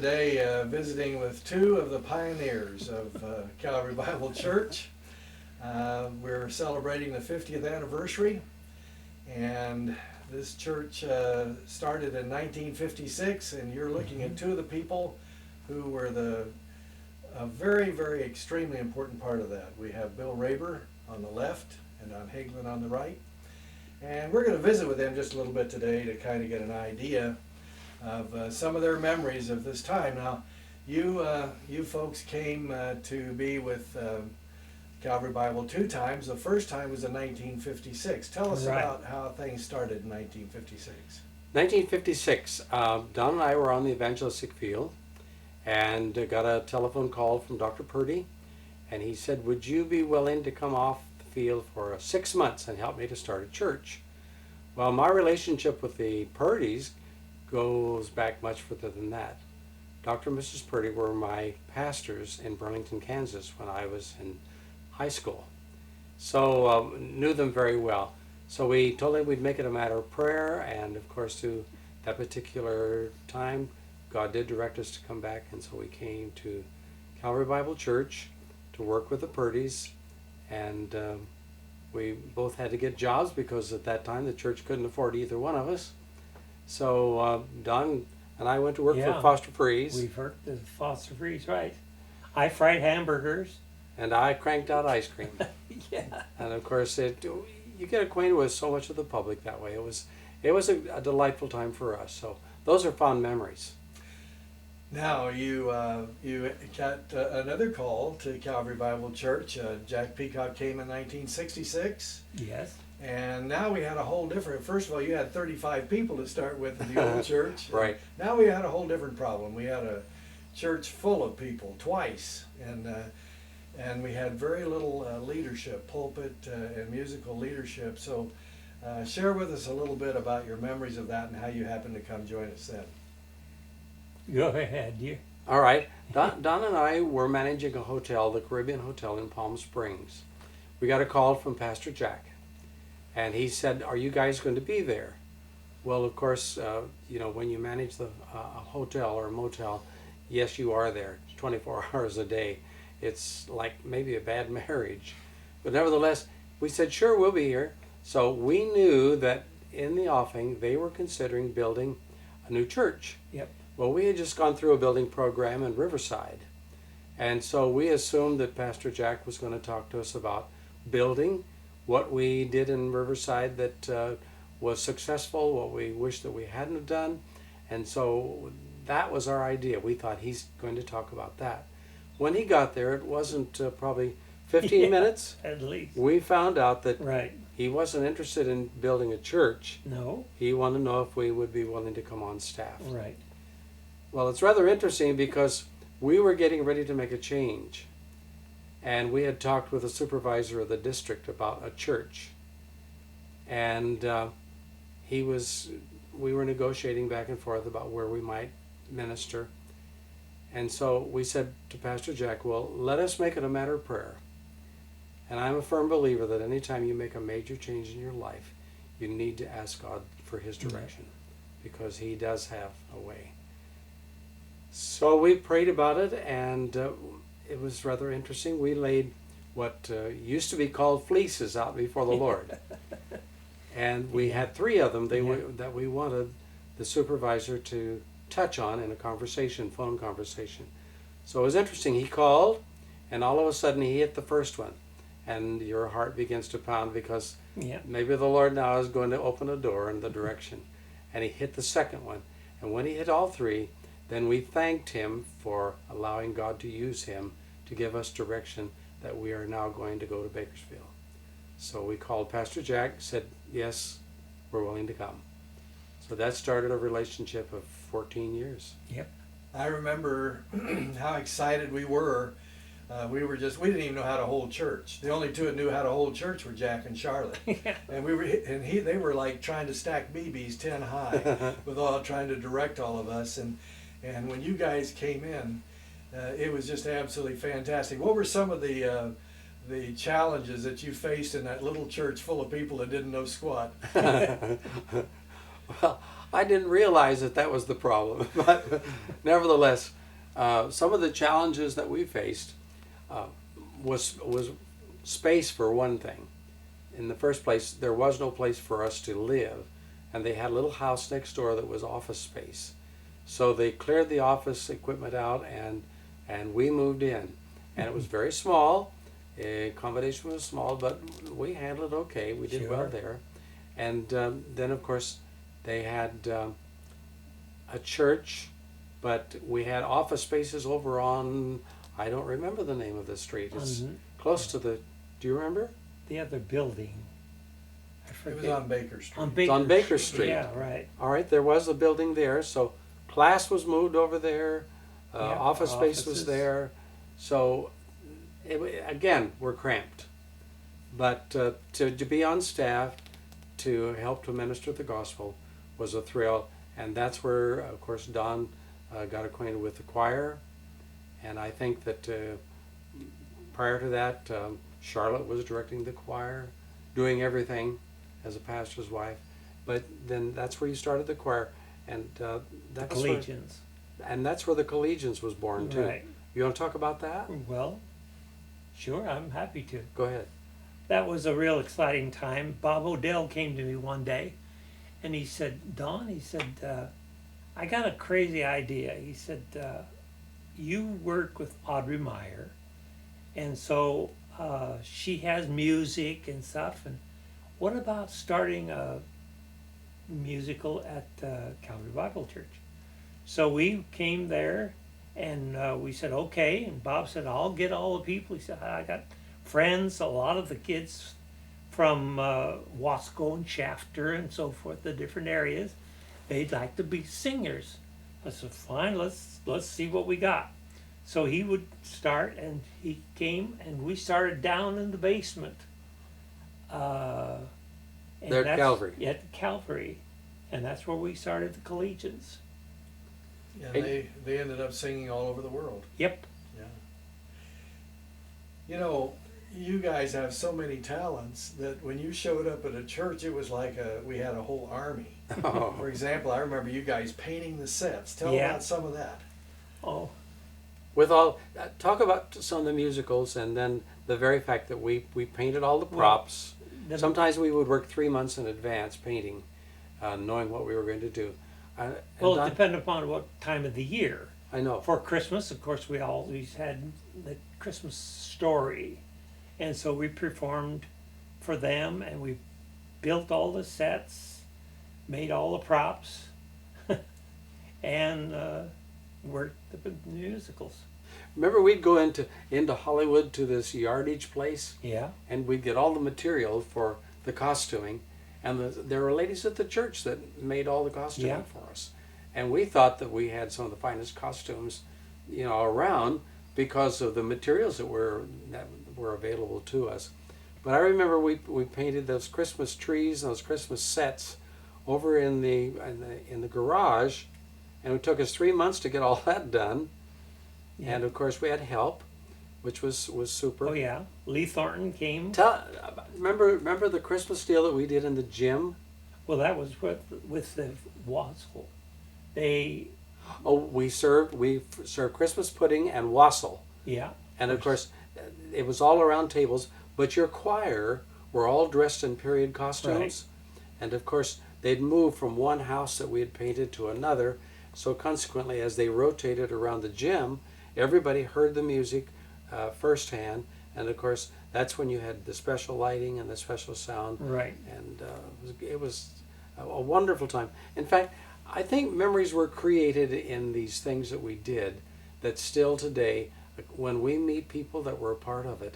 today visiting with two of the pioneers of Calvary Bible Church. We're celebrating the 50th anniversary, and this church started in 1956, and you're looking at two of the people who were a very, very extremely important part of that. We have Bill Raber on the left and on Hegland on the right. And we're going to visit with them just a little bit today to kind of get an idea of some of their memories of this time. Now, you folks came to be with Calvary Bible two times. The first time was in 1956. Tell us about how things started in 1956. 1956, Don and I were on the evangelistic field and got a telephone call from Dr. Purdy, and he said, would you be willing to come off the field for 6 months and help me to start a church? Well, my relationship with the Purdys goes back much further than that. Dr. and Mrs. Purdy were my pastors in Burlington, Kansas when I was in high school. So knew them very well. So we told them we'd make it a matter of prayer, and of course to that particular time God did direct us to come back, and so we came to Calvary Bible Church to work with the Purdys, and we both had to get jobs because at that time the church couldn't afford either one of us. So Don and I went to work for Foster Freeze. We worked at Foster Freeze, right. I fried hamburgers. And I cranked out ice cream. Yeah. And of course, you get acquainted with so much of the public that way. It was a delightful time for us. So those are fond memories. Now you got another call to Calvary Bible Church. Jack Peacock came in 1966. Yes. And now we had a whole different, first of all, you had 35 people to start with in the old church. Right. Now we had a whole different problem. We had a church full of people twice, and we had very little leadership, pulpit and musical leadership. So share with us a little bit about your memories of that and how you happened to come join us then. Go ahead, you. All right. Don and I were managing a hotel, the Caribbean Hotel in Palm Springs. We got a call from Pastor Jack, and he said, are you guys going to be there? Well, of course, when you manage a hotel or a motel, yes, you are there 24 hours a day. It's like maybe a bad marriage. But nevertheless, we said, sure, we'll be here. So we knew that in the offing, they were considering building a new church. Yep. Well, we had just gone through a building program in Riverside. And so we assumed that Pastor Jack was going to talk to us about building what we did in Riverside that was successful, what we wish that we hadn't have done. And so that was our idea. We thought he's going to talk about that. When he got there, it wasn't probably 15 minutes. At least. We found out that Right. he wasn't interested in building a church. No. He wanted to know if we would be willing to come on staff. Right. Well, it's rather interesting because we were getting ready to make a change. And we had talked with the supervisor of the district about a church. And we were negotiating back and forth about where we might minister. And so we said to Pastor Jack, well, let us make it a matter of prayer. And I'm a firm believer that anytime you make a major change in your life, you need to ask God for his direction, because he does have a way. So we prayed about it, and it was rather interesting. We laid what used to be called fleeces out before the Lord. And we had 3 of them that we wanted the supervisor to touch on in a phone conversation. So it was interesting. He called, and all of a sudden he hit the first one. And your heart begins to pound because maybe the Lord now is going to open a door in the direction. And he hit the second one. And when he hit all 3, then we thanked him for allowing God to use him to give us direction that we are now going to go to Bakersfield. So we called Pastor Jack, said, yes, we're willing to come. So that started a relationship of 14 years. Yep. I remember how excited we were. We didn't even know how to hold church. The only two that knew how to hold church were Jack and Charlotte. And they were like trying to stack BBs 10 high with trying to direct all of us. And when you guys came in, it was just absolutely fantastic. What were some of the challenges that you faced in that little church full of people that didn't know squat? Well, I didn't realize that that was the problem, but nevertheless, some of the challenges that we faced was space for one thing. In the first place, there was no place for us to live, and they had a little house next door that was office space. So they cleared the office equipment out, and we moved in, and it was very small. Accommodation was small, but we handled it okay. We did well there, and then of course they had a church, but we had office spaces over on, I don't remember the name of the street. It's close to the, do you remember? The other building. I It forget. was on Baker Street. On It's on Baker Street. Yeah, right. All right, there was a building there, so class was moved over there, Yeah, office space was offices. there, so again, we're cramped. But to be on staff, to help to minister the gospel was a thrill, and that's where, of course, Don got acquainted with the choir, and I think that prior to that, Charlotte was directing the choir, doing everything as a pastor's wife, but then that's where you started the choir, and that's where, Collegians. and that's where the Collegians was born too. Right. You want to talk about that? Well, sure, I'm happy to. Go ahead. That was a real exciting time. Bob Odell came to me one day, and he said, Don, he said, I got a crazy idea. He said, you work with Audrey Meyer, and so she has music and stuff, and what about starting a musical at Calvary Bible Church? So we came there, and we said, okay, and Bob said, I'll get all the people. He said, I got friends, a lot of the kids from Wasco and Shafter and so forth, the different areas. They'd like to be singers. I said, fine, let's see what we got. So he would start, and he came, and we started down in the basement. And There at Calvary. Yeah, at Calvary. And that's where we started the Collegians. And they ended up singing all over the world. Yep. Yeah. You know, you guys have so many talents that when you showed up at a church, it was like we had a whole army. Oh. For example, I remember you guys painting the sets. Tell Yeah. about some of that. Oh, With all, talk about some of the musicals, and then the very fact that we painted all the props. the- Sometimes we would work 3 months in advance painting, knowing what we were going to do. And well, it Don, depended upon what time of the year. I know. For Christmas, of course, we always had the Christmas story. And so we performed for them, and we built all the sets, made all the props, and worked the musicals. Remember, we'd go into Hollywood to this yardage place, Yeah. and we'd get all the material for the costuming, and there were ladies at the church that made all the costuming Yeah. for us, and we thought that we had some of the finest costumes, around because of the materials that were available to us. But I remember we painted those Christmas trees and those Christmas sets over in the garage, and it took us 3 months to get all that done. Yeah. And of course we had help, which was super. Oh, yeah. Lee Thornton came. Remember the Christmas deal that we did in the gym? Well, that was with the wassail. They, Oh, we served Christmas pudding and wassail, yeah. and of course it was all around tables. But your choir were all dressed in period costumes, and of course they'd move from one house that we had painted to another. So consequently, as they rotated around the gym, everybody heard the music firsthand, and of course that's when you had the special lighting and the special sound. Right. And it was a wonderful time. In fact, I think memories were created in these things that we did that still today, when we meet people that were a part of it,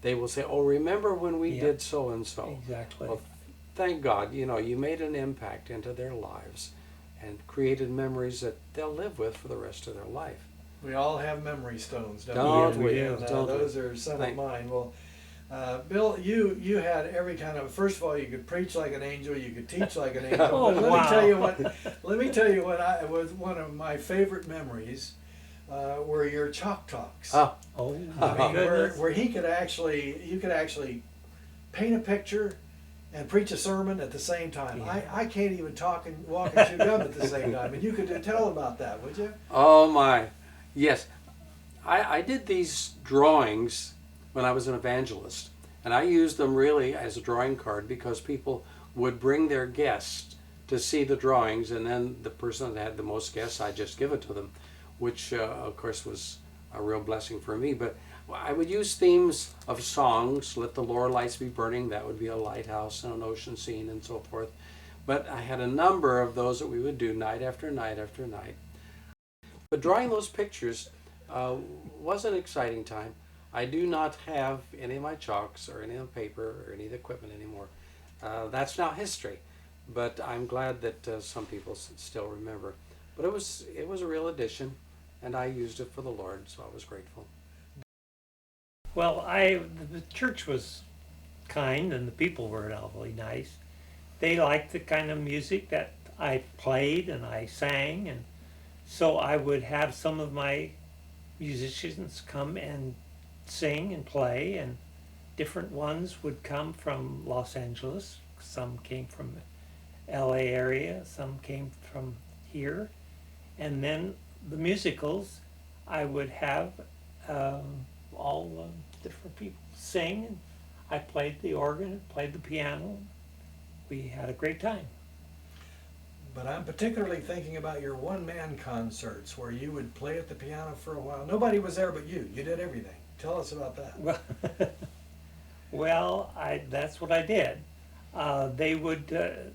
they will say, oh, remember when we Yeah. did so and so. Exactly. Well, thank God, you made an impact into their lives and created memories that they'll live with for the rest of their life. We all have memory stones, don't Don't we? we? And, Don't we? those are some Thank- of mine. Well, Bill, you had every kind of. First of all, you could preach like an angel. You could teach like an angel. Oh, But let wow. me tell you what. Let me tell you what. Was one of my favorite memories were your chalk talks. Ah, Oh, I my mean, goodness. where you could actually paint a picture, and preach a sermon at the same time. Yeah. I can't even talk and walk and chew gum at the same time. And you could tell about that, would you? Oh my, yes. I did these drawings when I was an evangelist, and I used them really as a drawing card because people would bring their guests to see the drawings, and then the person that had the most guests, I just give it to them, which of course was a real blessing for me. But I would use themes of songs. Let the lower lights be burning. That would be a lighthouse and an ocean scene and so forth. But I had a number of those that we would do night after night after night. But drawing those pictures was an exciting time. I do not have any of my chalks or any of the paper or any of the equipment anymore. That's now history. But I'm glad that some people still remember. But it was a real addition, and I used it for the Lord, so I was grateful. Well, the church was kind and the people were awfully nice. They liked the kind of music that I played and I sang, and so I would have some of my musicians come and sing and play, and different ones would come from Los Angeles. Some came from LA area, some came from here, and then the musicals I would have all different people sing, and I played the organ, played the piano. We had a great time. But I'm particularly thinking about your one-man concerts where you would play at the piano for a while. Nobody was there but you. You did everything. Tell us about that. Well, that's what I did. They would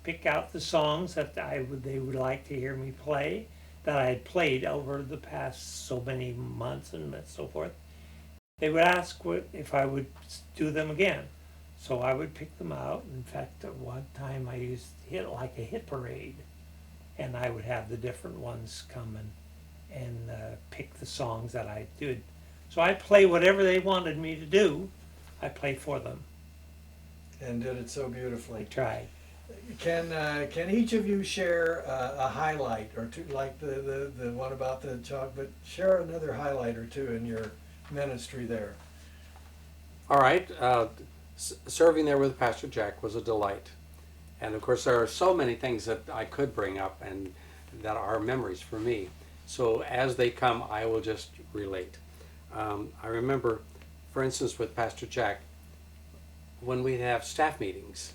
pick out the songs that they would like to hear me play, that I had played over the past so many months and so forth. They would ask if I would do them again. So I would pick them out. In fact, at one time I used a hit parade, and I would have the different ones come and pick the songs that I did. So I play whatever they wanted me to do. I play for them. And did it so I beautifully. tried. Can each of you share a highlight or two, like the one about the chalk, but share another highlight or two in your ministry there? All right. Serving there with Pastor Jack was a delight. And of course, there are so many things that I could bring up and that are memories for me. So as they come, I will just relate. I remember, for instance, with Pastor Jack, when we'd have staff meetings,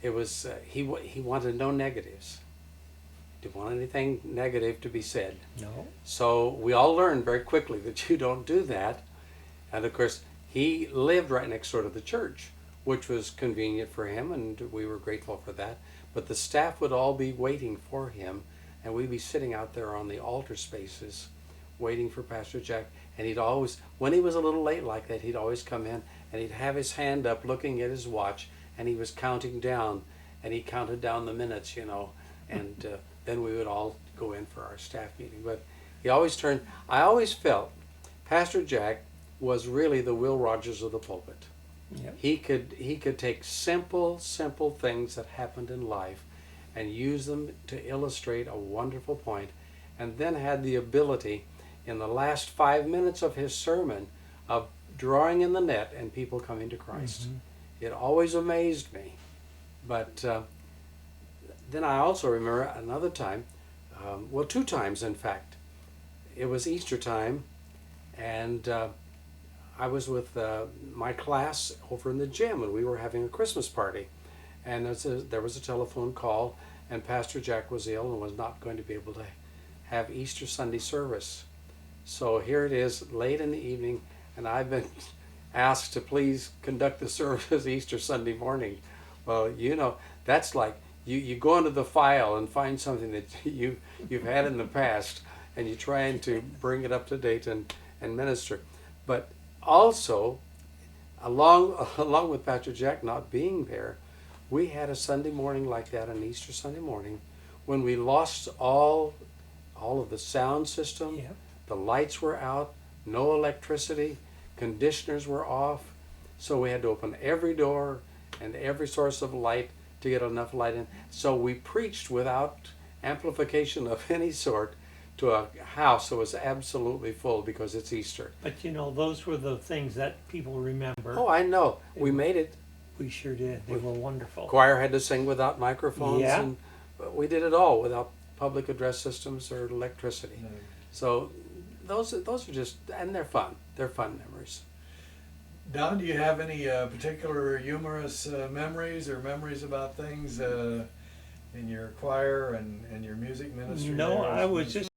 it was he wanted no negatives. He didn't want anything negative to be said. No. So we all learned very quickly that you don't do that. And of course, he lived right next door to the church, which was convenient for him, and we were grateful for that. But the staff would all be waiting for him, and we'd be sitting out there on the altar spaces waiting for Pastor Jack. And he'd always, when he was a little late like that, he'd always come in and he'd have his hand up looking at his watch, and he was counting down, and he counted down the minutes, and then we would all go in for our staff meeting. But he always I always felt Pastor Jack was really the Will Rogers of the pulpit. Yep. He could take simple things that happened in life and use them to illustrate a wonderful point, and then had the ability in the last 5 minutes of his sermon of drawing in the net and people coming to Christ. Mm-hmm. It always amazed me. But then I also remember another time, well, 2 times in fact. It was Easter time, and I was with my class over in the gym, and we were having a Christmas party. And there was a telephone call, and Pastor Jack was ill and was not going to be able to have Easter Sunday service. So here it is, late in the evening, and I've been asked to please conduct the service Easter Sunday morning. Well, that's like you go into the file and find something that you've had in the past, and you're trying to bring it up to date and minister. But also, along with Pastor Jack not being there, we had a Sunday morning like that, an Easter Sunday morning, when we lost all of the sound system. Yep. The lights were out, no electricity, conditioners were off, so we had to open every door and every source of light to get enough light in. So we preached without amplification of any sort to a house that was absolutely full because it's Easter. But those were the things that people remember. Oh, I know. We made it. We sure did. They were wonderful. Choir had to sing without microphones, Yeah. and but we did it all without public address systems or electricity. No. So those are just, and they're fun. They're fun memories. Don, do you have any particular humorous memories or memories about things in your choir and your music ministry? No, there? I was just